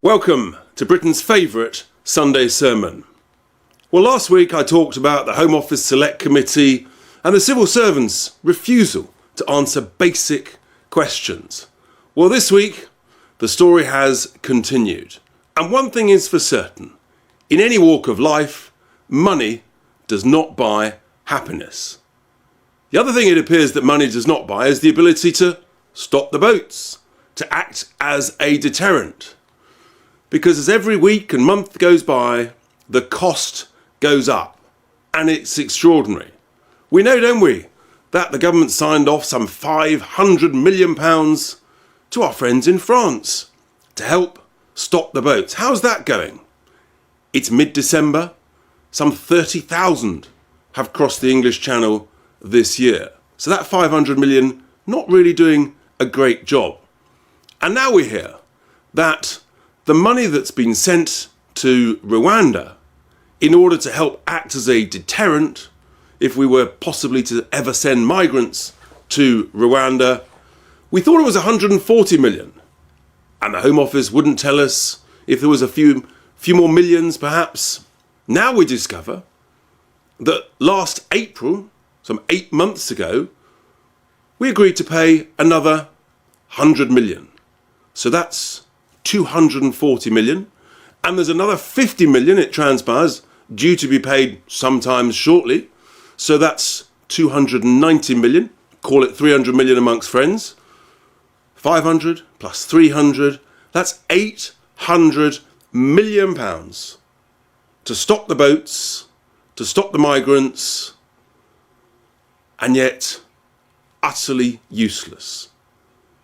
Welcome to Britain's favourite Sunday sermon. Well, last week I talked about the Home Office Select Committee and the civil servants' refusal to answer basic questions. Well, this week the story has continued. And one thing is for certain, in any walk of life, money does not buy happiness. The other thing it appears that money does not buy is the ability to stop the boats, to act as a deterrent. Because as every week and month goes by, the cost goes up, and it's extraordinary. We know, don't we, that the government signed off some £500 million to our friends in France to help stop the boats. How's that going? It's mid-December. Some 30,000 have crossed the English Channel this year. So that 500 million not really doing a great job. And now we hear that the money that's been sent to Rwanda in order to help act as a deterrent, if we were possibly to ever send migrants to Rwanda, we thought it was 140 million. And the Home Office wouldn't tell us if there was a few more millions perhaps. Now we discover that last April, some 8 months ago, we agreed to pay another 100 million. So that's 240 million, and there's another 50 million, it transpires, due to be paid sometime shortly. So that's 290 million, call it 300 million amongst friends. 500 plus 300, that's 800 million pounds to stop the boats, to stop the migrants, and yet utterly useless.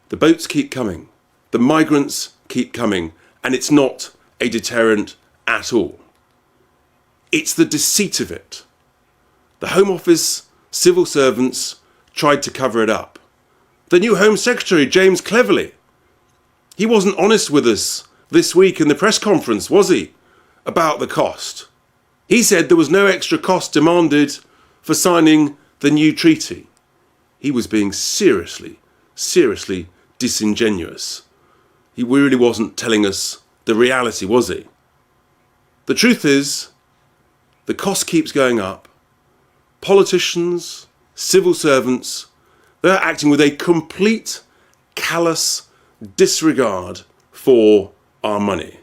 The boats keep coming, the migrants keep coming, and it's not a deterrent at all. It's the deceit of it. The Home Office civil servants tried to cover it up. The new Home Secretary, James Cleverly, he wasn't honest with us this week in the press conference, was he, about the cost? He said there was no extra cost demanded for signing the new treaty. He was being seriously disingenuous. He really wasn't telling us the reality, was he? The truth is, the cost keeps going up. Politicians, civil servants, they're acting with a complete, callous disregard for our money.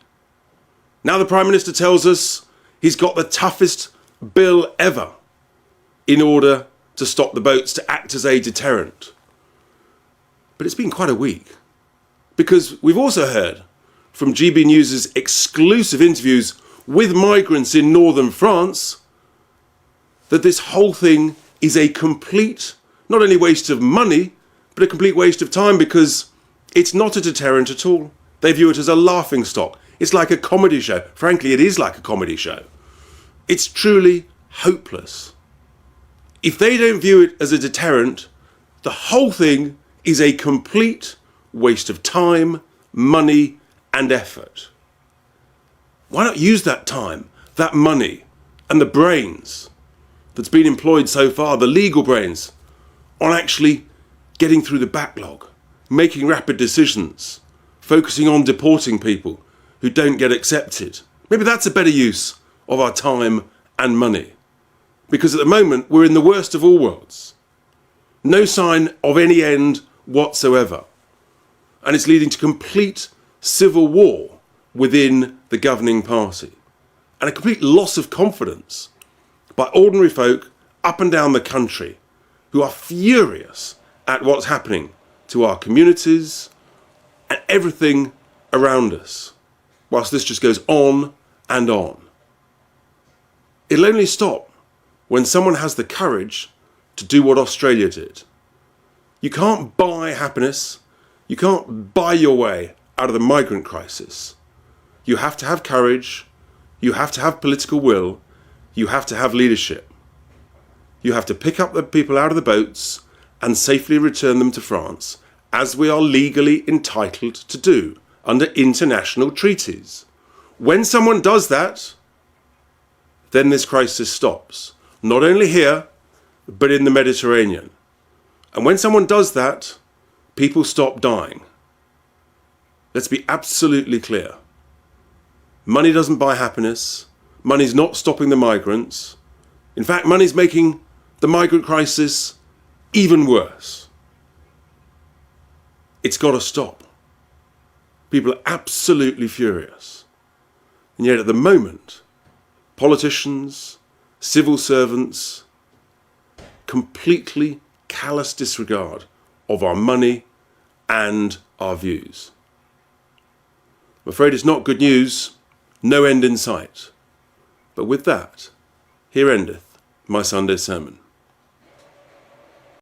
Now the Prime Minister tells us he's got the toughest bill ever in order to stop the boats, to act as a deterrent. But it's been quite a week. Because we've also heard from GB News' exclusive interviews with migrants in northern France that this whole thing is a complete, not only waste of money, but a complete waste of time, because it's not a deterrent at all. They view it as a laughingstock. It's like a comedy show. Frankly, it is like a comedy show. It's truly hopeless. If they don't view it as a deterrent, the whole thing is a complete waste of time, money, and effort. Why not use that time, that money, and the brains that's been employed so far, the legal brains, on actually getting through the backlog, making rapid decisions, focusing on deporting people who don't get accepted? Maybe that's a better use of our time and money. Because at the moment, we're in the worst of all worlds. No sign of any end whatsoever. And it's leading to complete civil war within the governing party, and a complete loss of confidence by ordinary folk up and down the country who are furious at what's happening to our communities and everything around us, whilst this just goes on and on. It'll only stop when someone has the courage to do what Australia did. You can't buy happiness. You can't buy your way out of the migrant crisis. You have to have courage. You have to have political will. You have to have leadership. You have to pick up the people out of the boats and safely return them to France, as we are legally entitled to do under international treaties. When someone does that, then this crisis stops. Not only here, but in the Mediterranean. And when someone does that, people stop dying. Let's be absolutely clear. Money doesn't buy happiness. Money's not stopping the migrants. In fact, money's making the migrant crisis even worse. It's got to stop. People are absolutely furious. And yet at the moment, politicians, civil servants, completely callous disregard of our money and our views. I'm afraid it's not good news, no end in sight. But with that, here endeth my Sunday sermon.